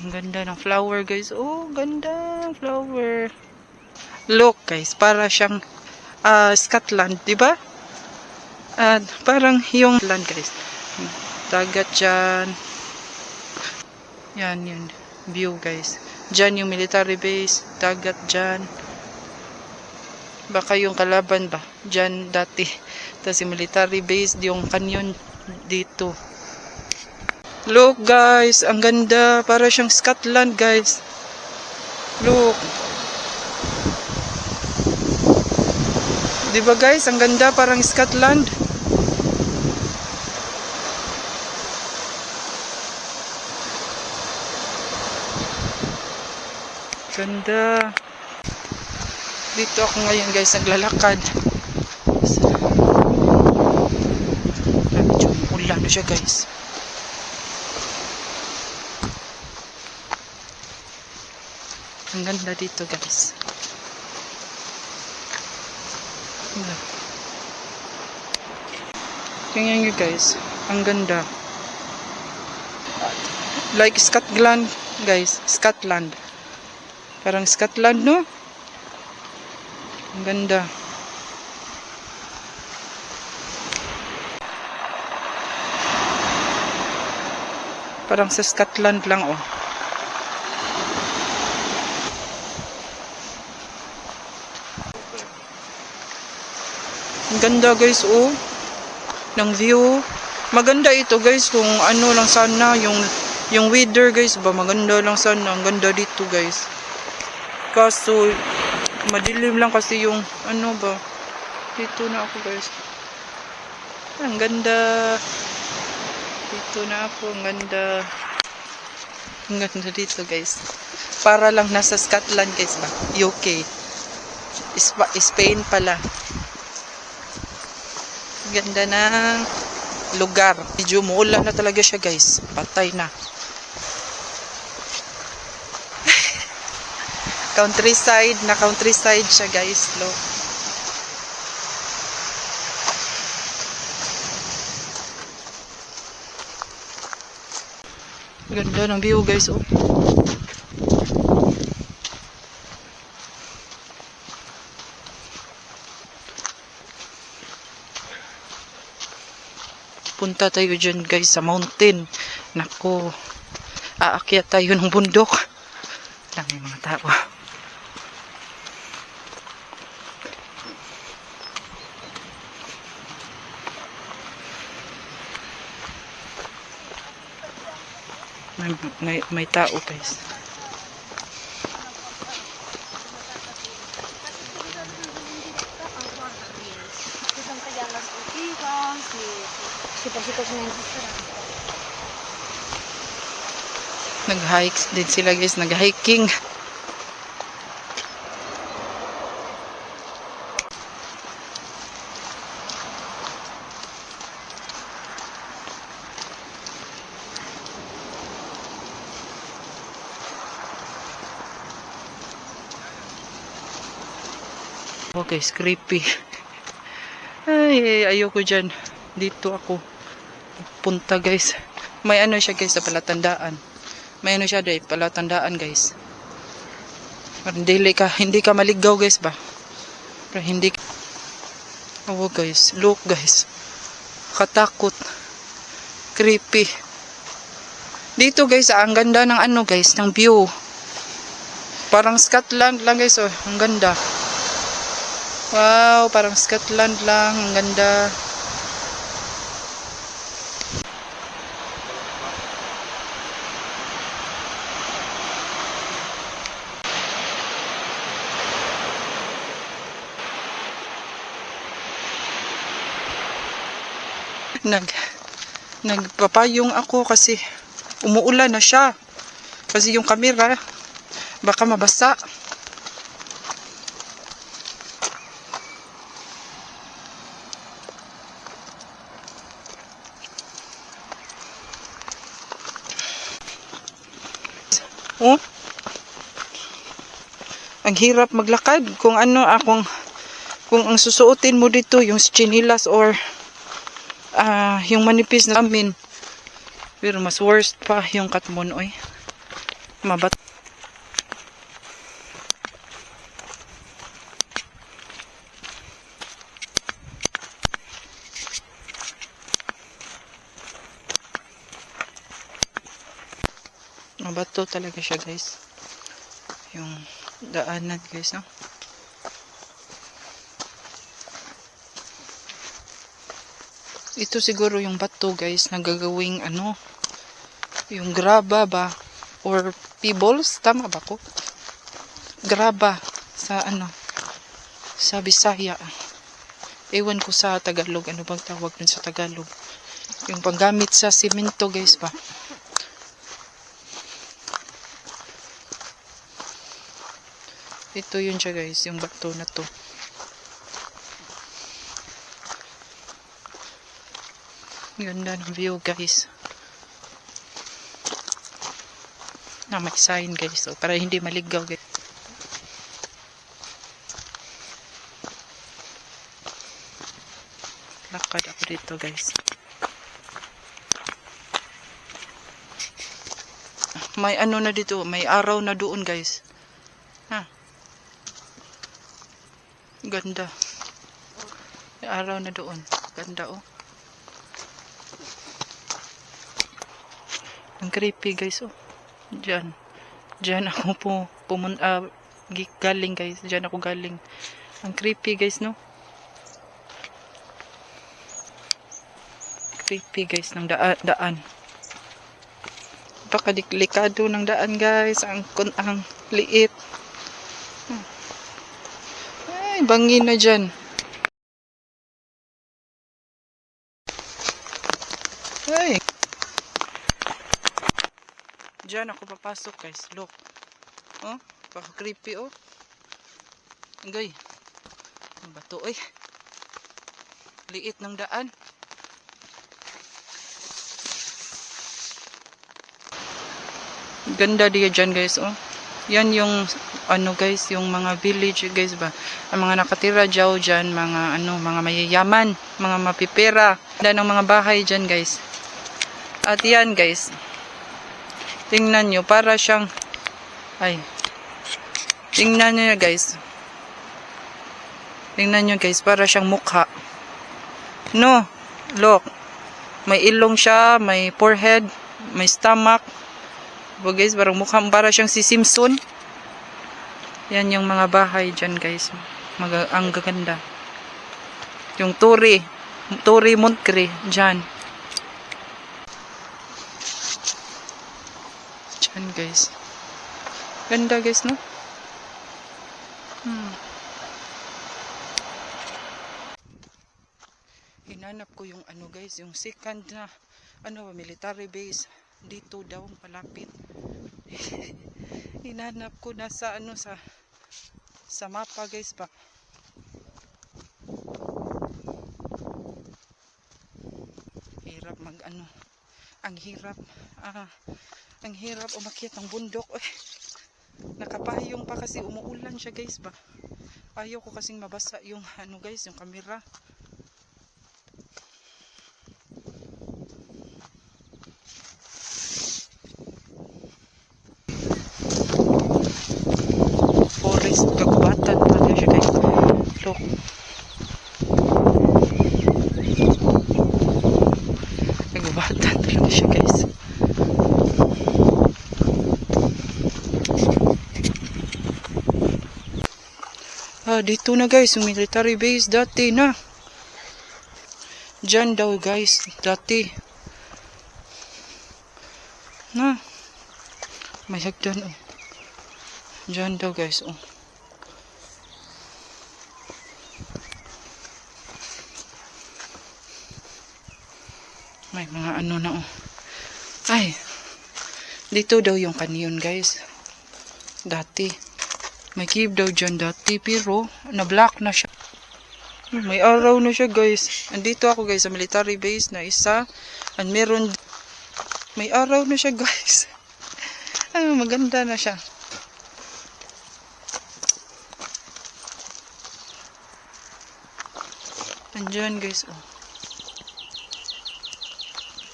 Ang ganda ng flower guys. Oh, ganda ng flower. Look guys, para siyang Scotland, di ba? Parang yung land guys. Dagat dyan. Yan yun. View guys. Dyan yung military base. Dagat dyan. Baka yung kalaban ba? Dyan dati. Tapos yung military base, yung canyon dito. Look guys, ang ganda. Para siyang Scotland guys. Look. Diba guys, ang ganda, parang Scotland. Ganda. Dito ako ngayon guys, naglalakad. Medyo ulan na siya guys. Ang ganda dito guys. Tingnan nyo guys, ang ganda. Like Scotland guys, Scotland. Parang Scotland no? Ang ganda. Parang sa Scotland lang oh. Ang ganda guys oh. Ng view. Maganda ito guys kung ano lang sana yung weather guys ba. Maganda lang sana. Ang ganda dito guys. Kaso madilim lang kasi yung ano ba. Dito na ako guys. Ang ganda. Dito na ako. Ang ganda. Ang ganda dito guys. Para lang nasa Scotland guys ba. UK. Spain pala. Ganda ng lugar. Medyo muulan na talaga siya guys. Patay na. Countryside na countryside siya guys. Look. Ganda ng view guys. Oh. Punta tayo dyan guys sa mountain. Nako. Aakyat tayo ng bundok. Lang yung mga tao. May tao guys. Nag-hike din sila guys, nag-hiking. Oh guys, creepy. Ay, ayoko dyan. Dito ako punta guys. May ano siya guys sa palatandaan. May ano siya dahil palatandaan guys. Hindi ka maligaw guys ba? Pero hindi. Oh guys, look guys. Katakot. Creepy. Dito guys, ang ganda ng ano guys, ng view. Parang Scotland lang guys, oh. Ang ganda. Wow, parang Scotland lang. Ang ganda. Nagpapayong ako kasi umuulan na siya. Kasi yung camera baka mabasa. Oh. Ang hirap maglakad kung ano kung ang susuotin mo dito yung chinilas or yung manipis na amin. Pero mas worst pa yung katmonoy. Mabat. Mabato talaga siya guys. Yung daanan guys, no? Ito siguro yung bato guys na gagawing ano, yung graba ba or pebbles, tama ba ko? Graba sa ano, sa Bisaya. Ewan ko sa Tagalog, ano bang tawag dun sa Tagalog? Yung panggamit sa simento guys ba? Ito yun siya guys, yung bato na to. Ganda ng view guys. Na may sign guys, so, para hindi maligaw guys. Lakad ako dito guys. May ano na dito, may araw na doon guys. Ha? Ganda. May araw na doon. Ganda oh. Ang creepy guys oh. Diyan ako galing guys. Diyan ako galing. Ang creepy guys no. Creepy guys ng daan. Napakadelikado ng daan guys. Ang liit. Ay, bangin na dyan. Ay. Diyan ako papasok guys. Look. Oh, baka creepy oh. Agay. Ang bato eh. Liit ng daan. Ganda diya dyan guys oh. Yan yung ano guys, yung mga village guys ba. Ang mga nakatira dyan, mga ano, mga mayayaman, mga mapipera. Ganda ng mga bahay dyan guys. At yan guys. Tingnan nyo, para siyang tingnan nyo guys. Tingnan nyo guys, para siyang mukha. No, look. May ilong siya, may forehead, may stomach. Diba guys, parang mukha, para siyang si Simpson. Yan yung mga bahay dyan guys. Ang gaganda. Yung Turi Montcre, dyan. Dyan guys. Ganda guys, no? Hinanap ko yung ano guys, yung second na ano, military base dito daw palapit. Hinanap ko nasa ano, sa mapa guys pa. Hirap mag ano, ang hirap umakyat ng bundok. Nakapayong pa kasi umuulan siya guys ba. Ayaw ko kasing mabasa yung ano guys, yung camera. Forest, kagubatan talaga siya guys. Look. Kagubatan talaga siya guys. Dito na guys, yung military base dati na. Diyan daw guys, dati. Na. May hagdan oh. Diyan daw guys oh. May mga ano na oh. Ay. Dito daw yung canyon guys. Dati. May cave daw dyan dati, pero na-black na siya. May araw na siya guys. Andito ako guys sa military base na isa. And meron, may araw na siya guys. Maganda na siya. Andyan guys oh.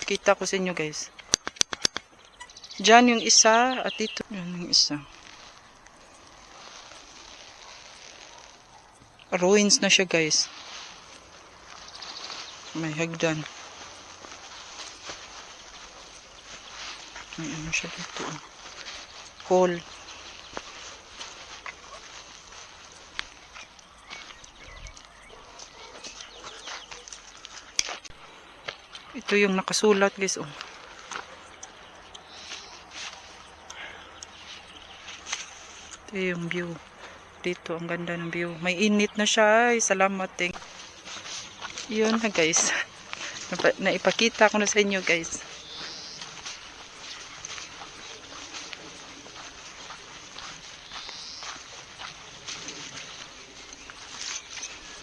Kita ko sa inyo guys. Diyan yung isa at dito yung isa. Ruins na siya guys. May hagdan. May ano siya dito. Hole. Ito yung nakasulat guys. Oh. Ito yung view. Dito ang ganda ng view. May init na siya. Ay, salamat eh. Yun na guys. Naipakita ko na sa inyo guys.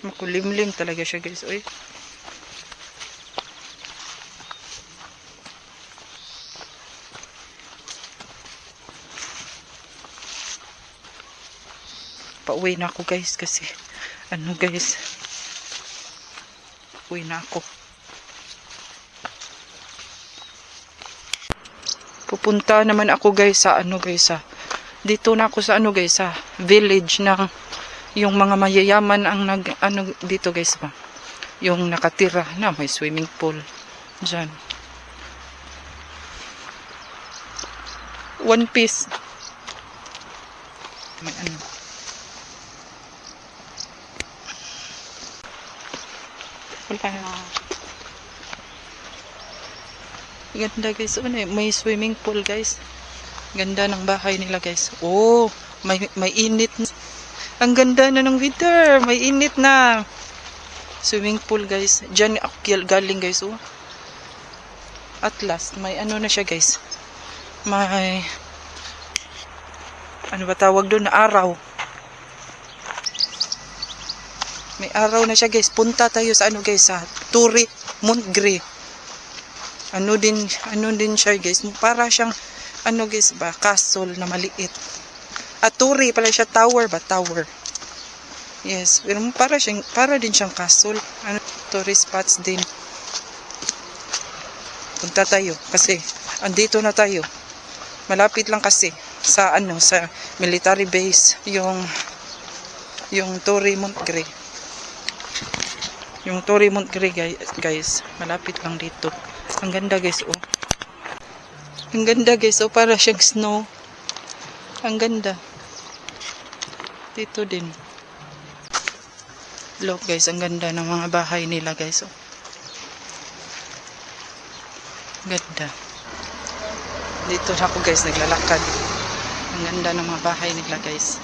Makulimlim talaga siya guys. Uy. Pauwi na ako guys kasi ano guys. Uwi na ako. Pupunta naman ako guys sa ano guys sa dito na ako sa ano guys sa village ng yung mga mayayaman ang nag ano dito guys ba. Yung nakatira na may swimming pool diyan. One piece. May ano. Wala na. Ganda guys. May swimming pool guys. Ganda ng bahay nila guys. Oh, may init. Ang ganda na ng weather. May init na. Swimming pool guys. Diyan ako galing guys. Oh. At last, may ano na siya guys. May ano ba tawag doon na araw. May araw na siya guys. Punta tayo sa ano guys sa Turi Montgre. Ano din siya guys. Para siyang ano guys ba castle na maliit. At Turi pala siya tower ba tower. Yes, pero para din siyang castle. Ano tourist spots din. Punta tayo kasi andito na tayo. Malapit lang kasi sa ano sa military base yung Turi Montgre. Yung Turi Montgre guys, malapit lang dito. Ang ganda guys, oh. Ang ganda guys, oh, para siyang snow. Ang ganda. Dito din. Look guys, ang ganda ng mga bahay nila guys, oh. Ganda. Dito na ako guys, naglalakad. Ang ganda ng mga bahay nila guys.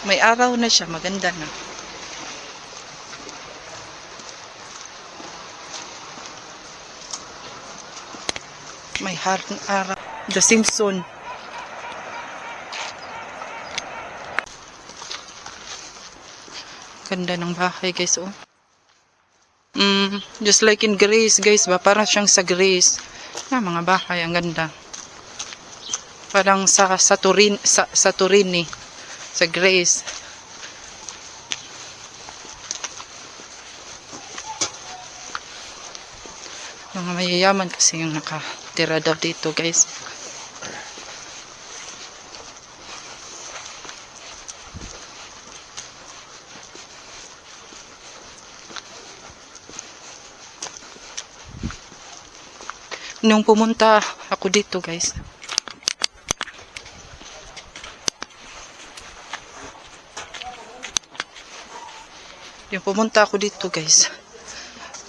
May araw na siya, maganda na. May araw. The Simpson. Ganda ng bahay guys, oh. Just like in Greece guys ba, parang siyang sa Greece. Na mga bahay, ang ganda. Parang sa Turin sa Greece. Mga mayayaman kasi yung nakatira daw dito guys. Nung pumunta ako dito guys, yung pumunta ako dito guys,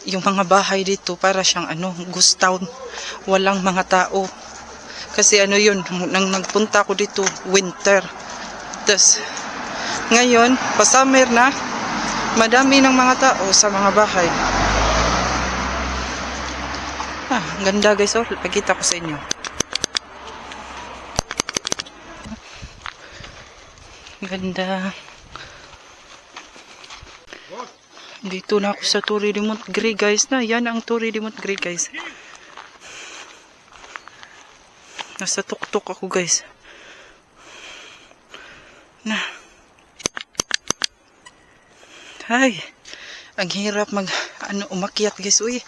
yung mga bahay dito para siyang ano, ghost town, walang mga tao. Kasi ano yun, nang nagpunta ako dito winter. Tas ngayon, pa summer na, madami ng mga tao sa mga bahay. Ang ganda guys, oh, pakita ko sa inyo. Ganda. Dito na ako sa Turi de Montgre guys na. Yan ang Turi de Montgre guys. Nasa tuktok ako guys. Na. Ay. Ang hirap umakyat guys. Uy.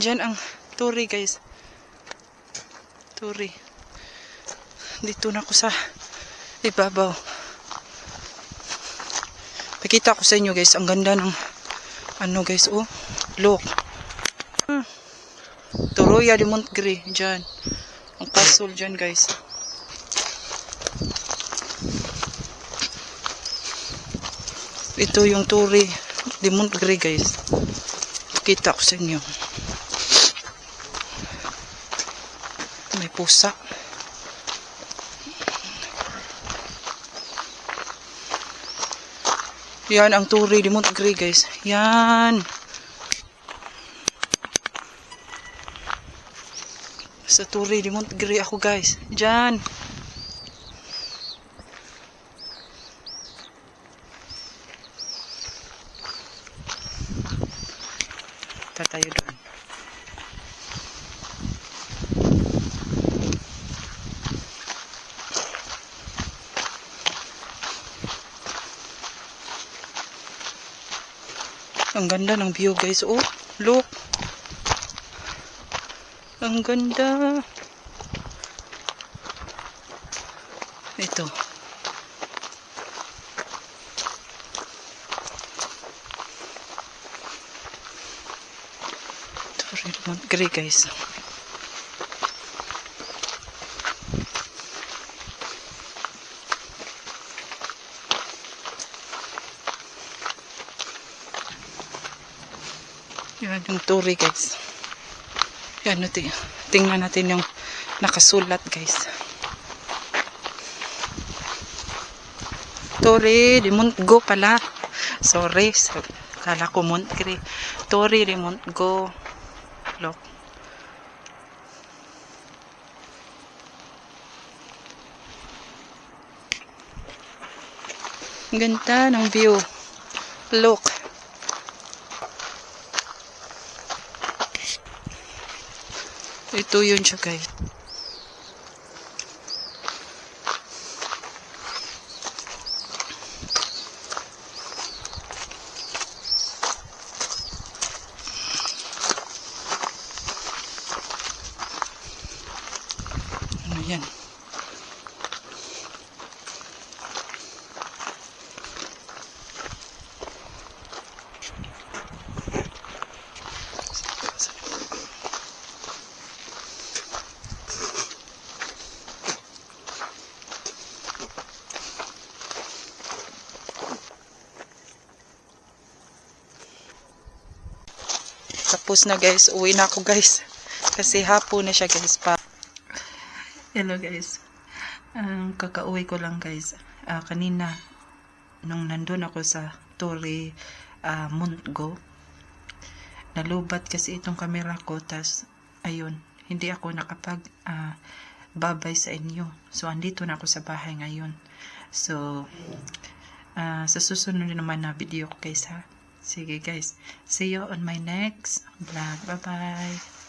Dyan ang turi guys. Turi. Dito na ako sa ibabaw. Pakita ko sa inyo guys. Ang ganda ng ano guys. Oh. Look. Toroya de Montgre. Dyan. Ang castle dyan guys. Ito yung Turi de Montgre guys. Pakita ko sa inyo. May pusa. Yan ang Turi de Montgre guys. Yan. Sa Turi de Montgre ako guys. Diyan. Tayo doon. Ang ganda ng view guys. Oh, look. Ang ganda. Ito. Turi de Montgre guys. Yan yung Turi guys. Yan natin. Tingnan natin yung nakasulat guys. Turi de Montgo pala. Sorry. Kala ko Montgre. Turi de Montgo. Look. Ganda ng view. Look. Ito yun siya guys. Ano yan? Tapos na guys, uwi na ako guys. Kasi hapon na siya guys pa. Hello guys. Kakauwi ko lang guys. Kanina, nung nandun ako sa Turi Montgo, nalubat kasi itong camera ko. Tas, ayun, hindi ako nakapag babay sa inyo. So, andito na ako sa bahay ngayon. So, sa susunod naman na video ko guys ha. Sige guys, see you on my next vlog. Bye bye.